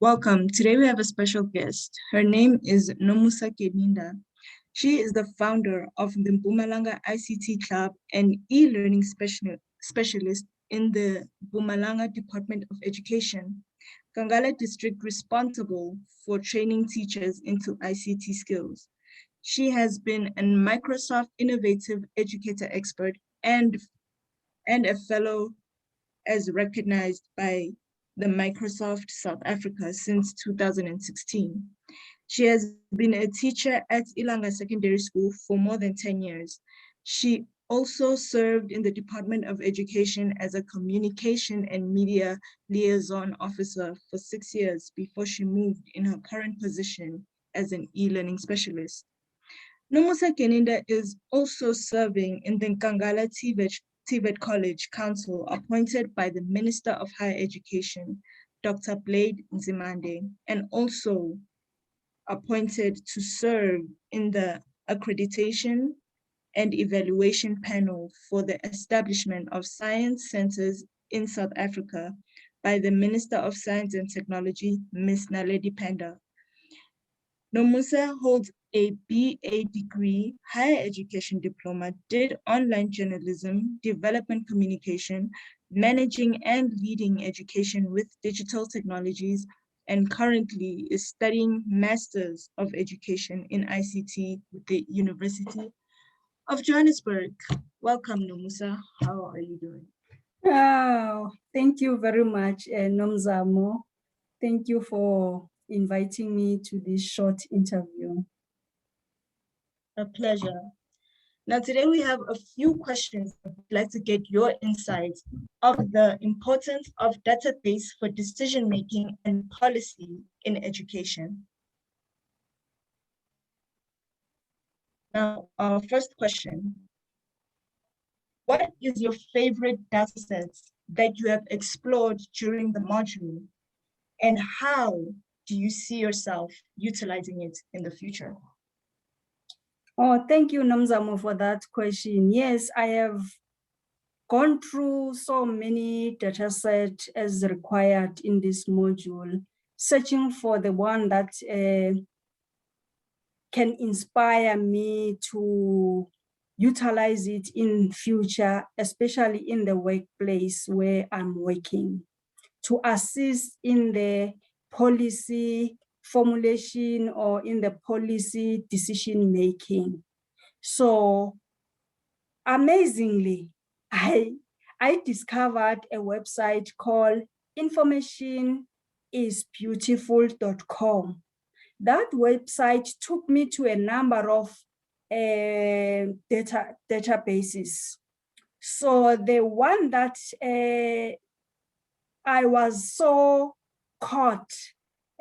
Welcome. Today we have a special guest. Her name is Nomusa Keninda. She is the founder of the Mpumalanga ICT Club and e-learning specialist in the Mpumalanga Department of Education, Kangala district responsible for training teachers into ICT skills. She has been a Microsoft Innovative Educator Expert and a fellow as recognized by the Microsoft South Africa since 2016. She has been a teacher at Ilanga Secondary School for more than 10 years. She also served in the Department of Education as a communication and media liaison officer for 6 years before she moved in her current position as an e-learning specialist. Nomusa Keninda is also serving in the Nkangala TVET College Council appointed by the Minister of Higher Education, Dr. Blade Nzimande, and also appointed to serve in the accreditation and evaluation panel for the establishment of science centers in South Africa by the Minister of Science and Technology, Ms. Naledi Pandor. Nomusa holds a BA degree, higher education diploma, did online journalism, development communication, managing and leading education with digital technologies, and currently is studying Masters of Education in ICT with the University of Johannesburg. Welcome, Nomusa. How are you doing? Oh, thank you very much, Nomzamo. Thank you for inviting me to this short interview. A pleasure. Now, today we have a few questions. I'd like to get your insights of the importance of database for decision-making and policy in education. Now, our first question. What is your favorite data sets that you have explored during the module? And how do you see yourself utilizing it in the future? Oh, thank you, Nomzamo, for that question. Yes, I have gone through so many data sets as required in this module, searching for the one that can inspire me to utilize it in future, especially in the workplace where I'm working, to assist in the policy formulation or in the policy decision making. So amazingly, I discovered a website called informationisbeautiful.com. That website took me to a number of databases. So the one that I was so caught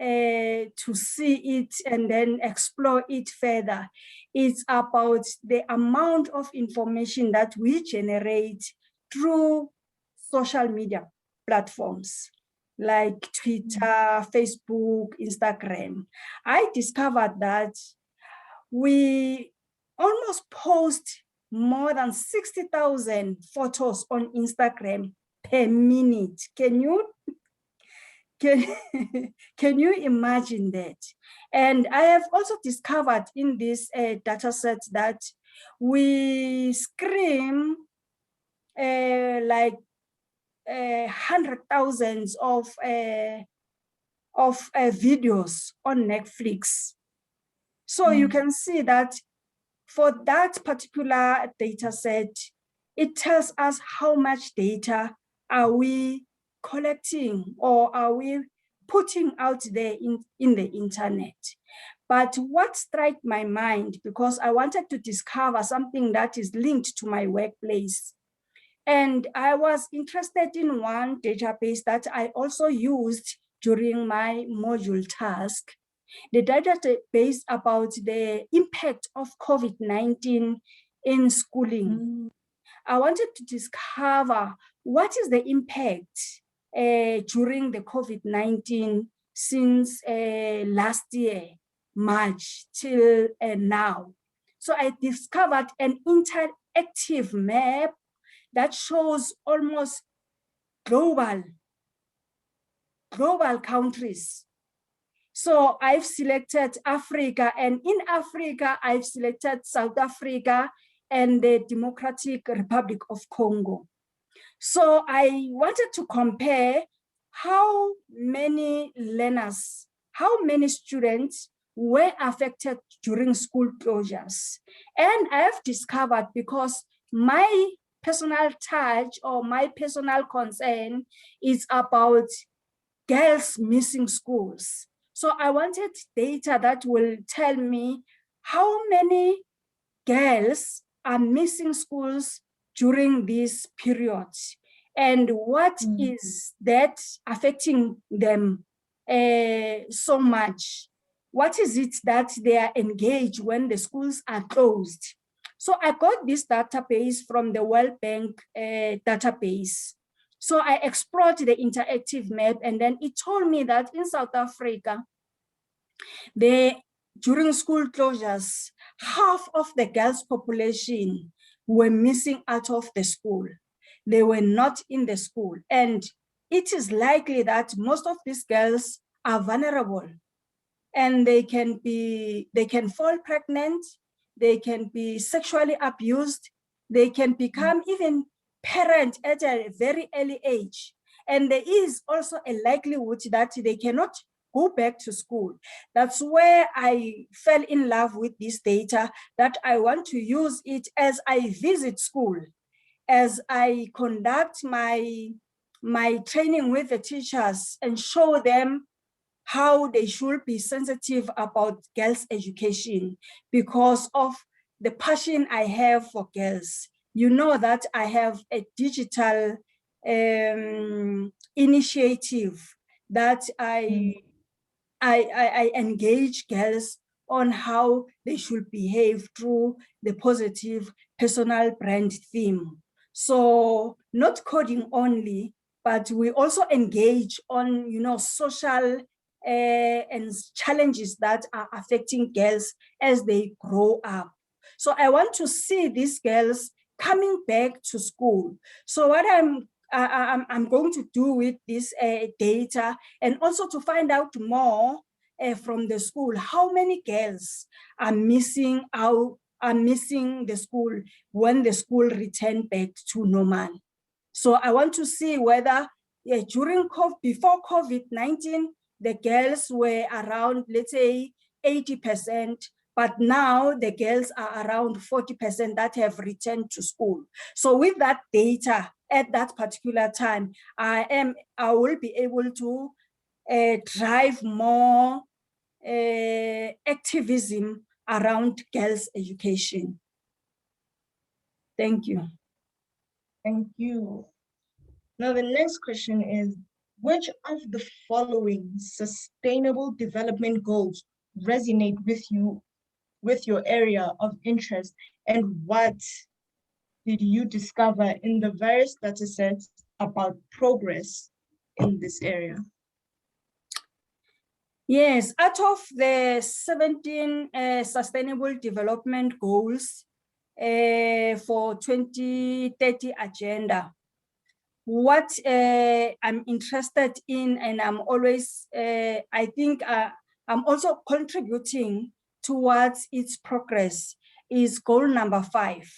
to see it and then explore it further. It's about the amount of information that we generate through social media platforms like Twitter, Facebook, Instagram. I discovered that we almost post more than 60,000 photos on Instagram per minute. Can you imagine that? And I have also discovered in this data set that we scream like 100,000 of videos on Netflix. So you can see that for that particular data set, it tells us how much data are we collecting or are we putting out there in the internet. But what struck my mind, because I wanted to discover something that is linked to my workplace, and I was interested in one database that I also used during my module task, the database about the impact of COVID-19 in schooling. I wanted to discover what is the impact during the COVID-19 since last year, March till now. So I discovered an interactive map that shows almost global countries So I've selected Africa, and in Africa, I've selected South Africa and the Democratic Republic of Congo. So I wanted to compare how many learners, how many students were affected during school closures. And I have discovered, because my personal touch or my personal concern is about girls missing schools. So I wanted data that will tell me how many girls are missing schools during this period, and what is that affecting them so much. What is it that they are engaged when the schools are closed? So I got this database from the World Bank database. So I explored the interactive map, and then it told me that in South Africa, during school closures, half of the girls' population were missing out of the school. They were not in the school. And it is likely that most of these girls are vulnerable, and they can fall pregnant, they can be sexually abused, they can become even parent at a very early age. And there is also a likelihood that they cannot go back to school. That's where I fell in love with this data, that I want to use it as I visit school, as I conduct my training with the teachers and show them how they should be sensitive about girls' education because of the passion I have for girls. You know that I have a digital initiative that I engage girls on how they should behave through the positive personal brand theme. So not coding only, but we also engage on, social and challenges that are affecting girls as they grow up. So I want to see these girls coming back to school. So what I'm going to do with this data, and also to find out more from the school, how many girls are missing the school when the school returned back to normal. So I want to see whether before COVID-19, the girls were around, let's say, 80%, but now the girls are around 40% that have returned to school. So with that data at that particular time, I will be able to drive more activism around girls' education. Thank you. Thank you. Now, the next question is, which of the following sustainable development goals resonate with you, with your area of interest, and what did you discover in the various data sets about progress in this area? Yes, out of the 17 Sustainable Development Goals for 2030 agenda, what I'm interested in, and I'm always, I think I'm also contributing towards its progress, is goal number 5,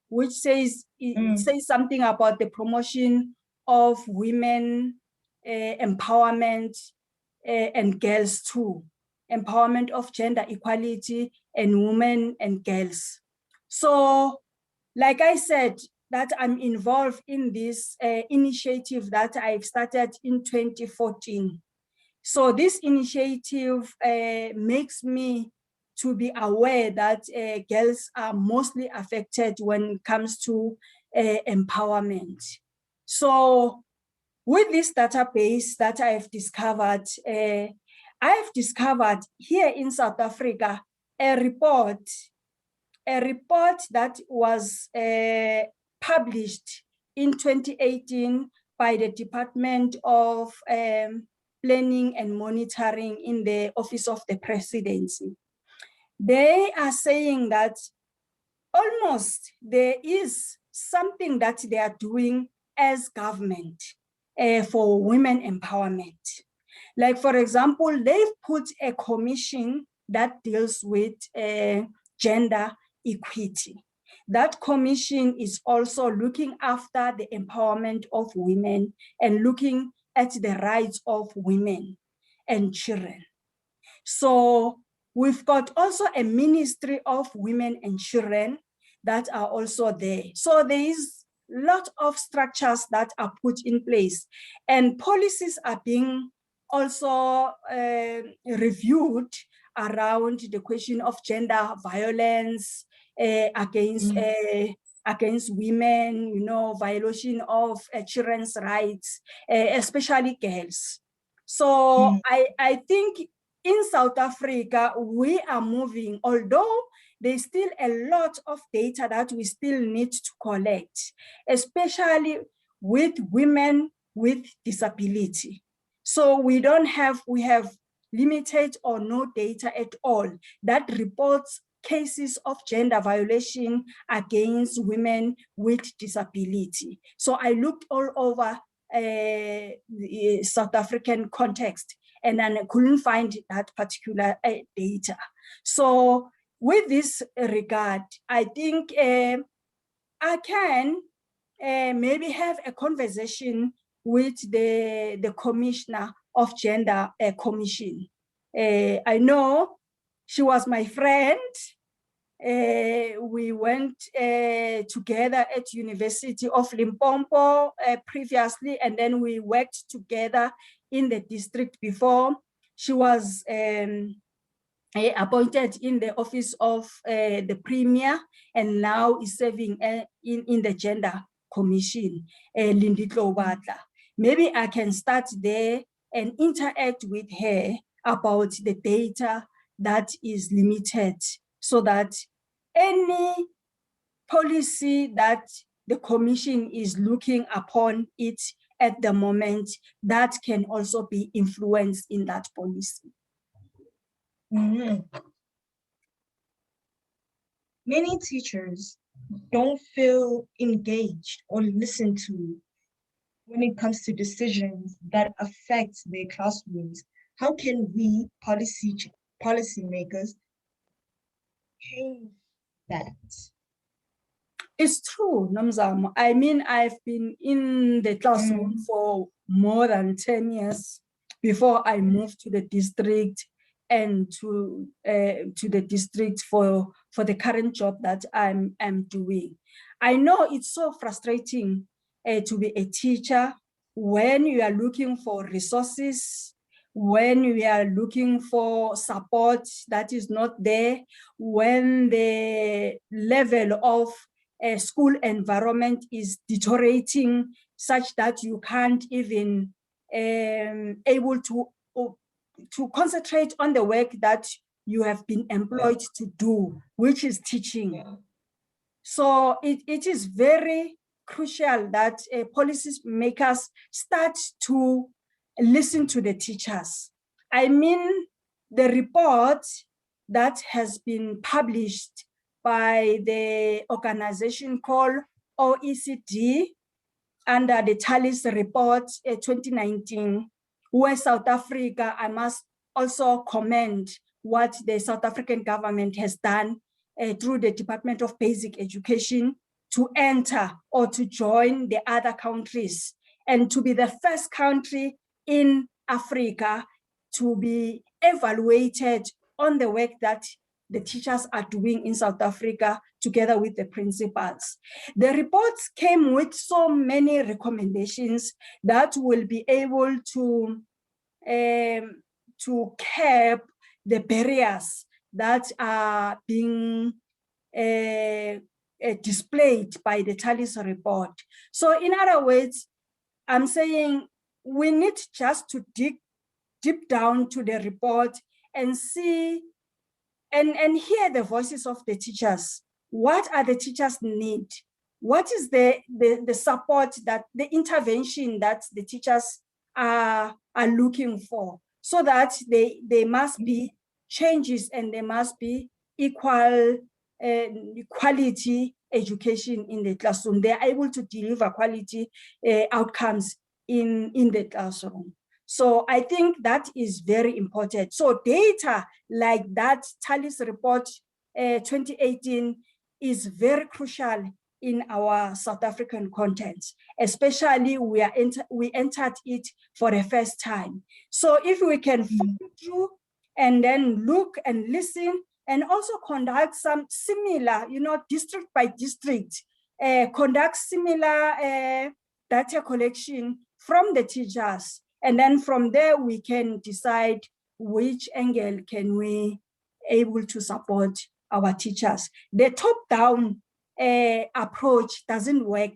which says, it says something about the promotion of women empowerment and girls too, empowerment of gender equality and women and girls. So, like I said, that I'm involved in this initiative that I've started in 2014. So this initiative makes me to be aware that girls are mostly affected when it comes to empowerment. So with this database that I've discovered here in South Africa a report that was published in 2018 by the Department of Planning and Monitoring in the Office of the Presidency. They are saying that almost there is something that they are doing as government for women empowerment. Like, for example, they've put a commission that deals with gender equity. That commission is also looking after the empowerment of women and looking at the rights of women and children. So we've got also a Ministry of Women and Children that are also there. So there is a lot of structures that are put in place, and policies are being also reviewed around the question of gender violence against women, you know, violation of children's rights, especially girls. So I think in South Africa, we are moving, although there's still a lot of data that we still need to collect, especially with women with disability. So we have limited or no data at all that reports cases of gender violation against women with disability. So I looked all over the South African context, and then I couldn't find that particular data. So with this regard, I think I can maybe have a conversation with the Commissioner of Gender Commission. I know she was my friend. We went together at University of Limpopo previously, and then we worked together in the district before. She was appointed in the office of the Premier, and now is serving in the Gender Commission, Linditlo Wadla. Maybe I can start there and interact with her about the data that is limited, so that any policy that the Commission is looking upon it at the moment, that can also be influenced in that policy. Many teachers don't feel engaged or listened to when it comes to decisions that affect their classrooms. How can we policymakers change that? It's true, Nomzamo. I mean, I've been in the classroom for more than 10 years before I moved to the district, and to the district for the current job that I'm doing. I know it's so frustrating to be a teacher when you are looking for resources, when we are looking for support that is not there, when the level of school environment is deteriorating such that you can't even able to concentrate on the work that you have been employed to do, which is teaching. So it is very crucial that policymakers start to listen to the teachers. I mean, the report that has been published by the organization called OECD under the Talis report 2019, where South Africa, I must also commend what the South African government has done through the Department of Basic Education to enter or to join the other countries, and to be the first country in Africa to be evaluated on the work that the teachers are doing in South Africa together with the principals. The reports came with so many recommendations that will be able to curb the barriers that are being displayed by the Talis report. So in other words, I'm saying we need just to dig deep down to the report and see and hear the voices of the teachers. What are the teachers need? What is the support, that the intervention that the teachers are looking for, so that there must be changes and there must be quality education in the classroom. They are able to deliver quality outcomes in the classroom. So I think that is very important. So data like that TALIS report 2018 is very crucial in our South African context, especially we entered it for the first time. So if we can follow through and then look and listen and also conduct some similar, district by district, conduct similar data collection from the teachers. And then from there, we can decide which angle can we able to support our teachers. The top-down approach doesn't work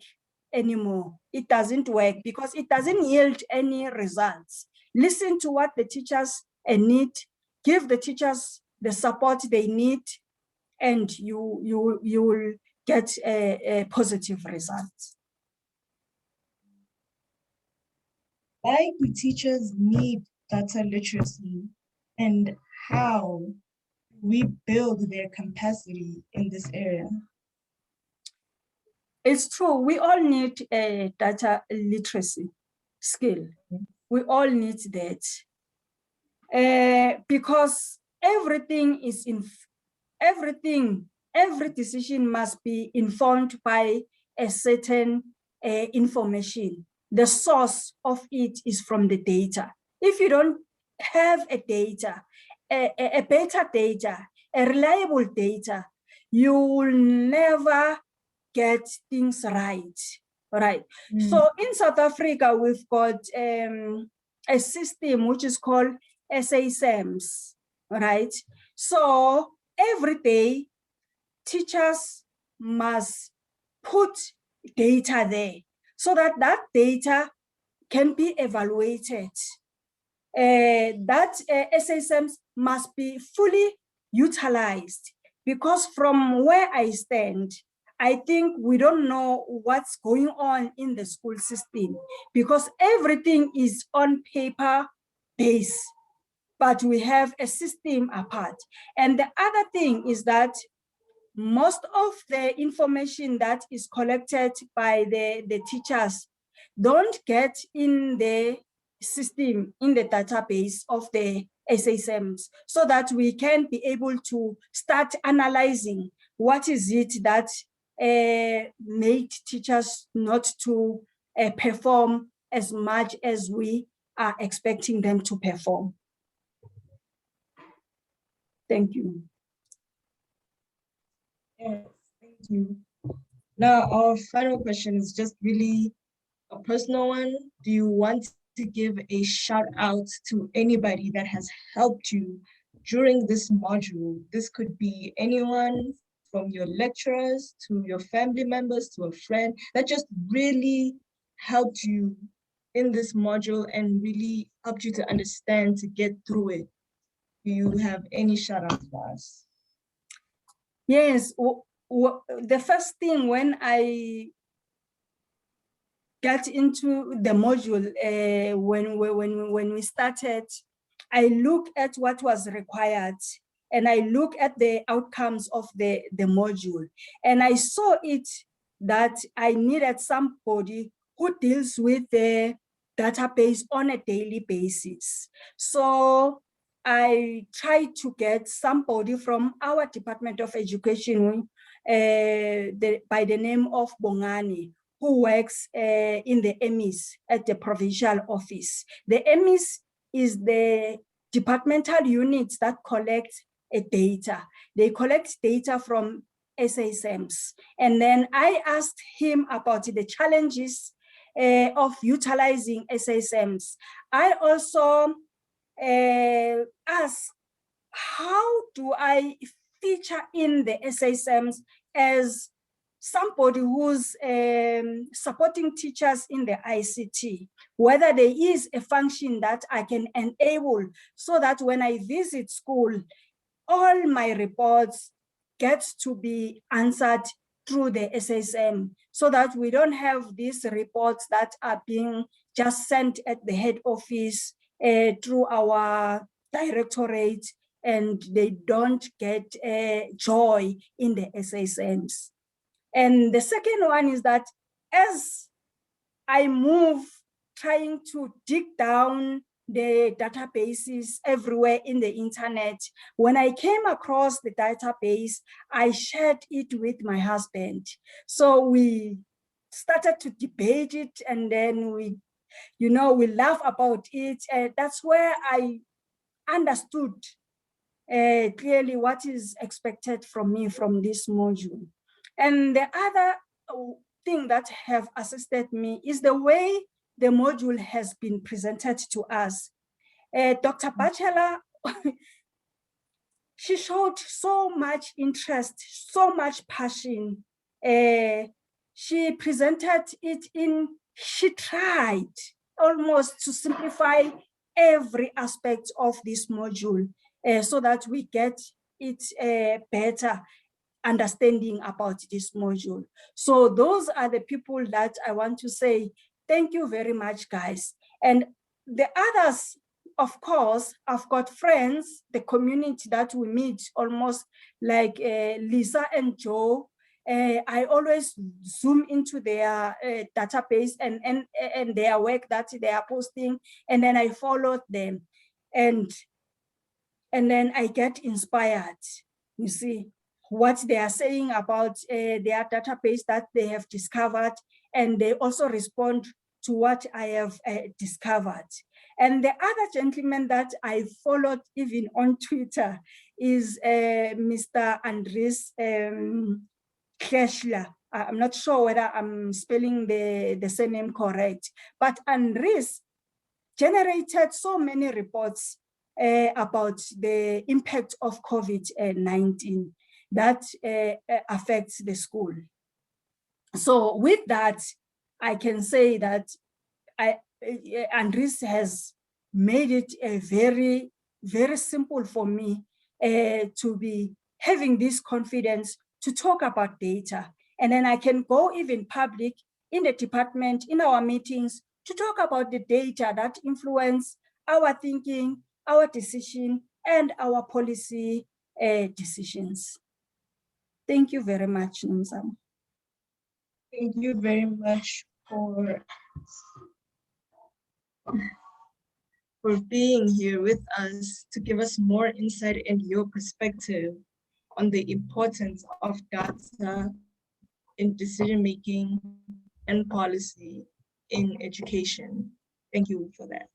anymore. It doesn't work because it doesn't yield any results. Listen to what the teachers need, give the teachers the support they need, and you will get a positive results. Why do teachers need data literacy, and how we build their capacity in this area? It's true, we all need a data literacy skill. We all need that. Because everything is every decision must be informed by a certain information. The source of it is from the data. If you don't have a data, a better data, a reliable data, you will never get things right. So in South Africa, we've got a system which is called SASEMS, right? So every day, teachers must put data there so that that data can be evaluated. That SASEMS must be fully utilized, because from where I stand, I think we don't know what's going on in the school system, because everything is on paper base, but we have a system apart. And the other thing is that most of the information that is collected by the teachers don't get in the system, in the database of the SASEMS, so that we can be able to start analyzing what is it that made teachers not to perform as much as we are expecting them to perform. Thank you. Yes, thank you. Now, our final question is just really a personal one. Do you want to give a shout out to anybody that has helped you during this module? This could be anyone from your lecturers to your family members to a friend that just really helped you in this module and really helped you to understand, to get through it. Do you have any shout outs for us? Yes, the first thing when I got into the module, when we started, I looked at what was required, and I looked at the outcomes of the module, and I saw it that I needed somebody who deals with the database on a daily basis. So I tried to get somebody from our Department of Education by the name of Bongani, who works in the EMIS at the provincial office. The EMIS is the departmental units that collect data. They collect data from SASEMS. And then I asked him about the challenges of utilizing SASEMS. I also asked, how do I feature in the SASEMS as somebody who's supporting teachers in the ICT, whether there is a function that I can enable so that when I visit school, all my reports get to be answered through the SASEM, so that we don't have these reports that are being just sent at the head office through our directorate, and they don't get joy in the SASEMs. And the second one is that as I move, trying to dig down the databases everywhere in the internet. When I came across the database, I shared it with my husband. So we started to debate it, and then we laugh about it. That's where I understood clearly what is expected from me from this module. And the other thing that have assisted me is the way the module has been presented to us. Dr. Batchelor, she showed so much interest, so much passion. She presented it she tried almost to simplify every aspect of this module so that we get it better understanding about this module. So those are the people that I want to say, thank you very much, guys. And the others, of course, I've got friends, the community that we meet almost like Lisa and Joe. I always zoom into their database and their work that they are posting, and then I follow them. And then I get inspired, you see, what they are saying about their database that they have discovered, and they also respond to what I have discovered. And the other gentleman that I followed even on Twitter is Mr. Andries Kreschler. I'm not sure whether I'm spelling the surname correct, but Andries generated so many reports about the impact of COVID-19 that affects the school. So with that, I can say that Andries has made it very, very simple for me to be having this confidence to talk about data. And then I can go even public in the department, in our meetings, to talk about the data that influence our thinking, our decision, and our policy decisions. Thank you very much, Nomzamo. Thank you very much for being here with us to give us more insight and your perspective on the importance of data in decision-making and policy in education. Thank you for that.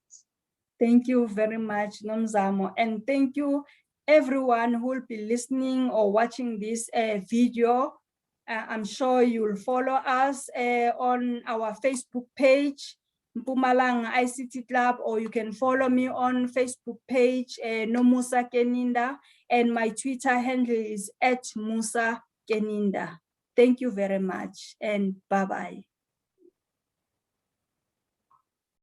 Thank you very much, Nomzamo. And thank you everyone who will be listening or watching this video. I'm sure you'll follow us on our Facebook page, Mpumalanga ICT Club, or you can follow me on Facebook page, Nomusa Keninda, and my Twitter handle is @Musa Keninda. Thank you very much, and bye-bye.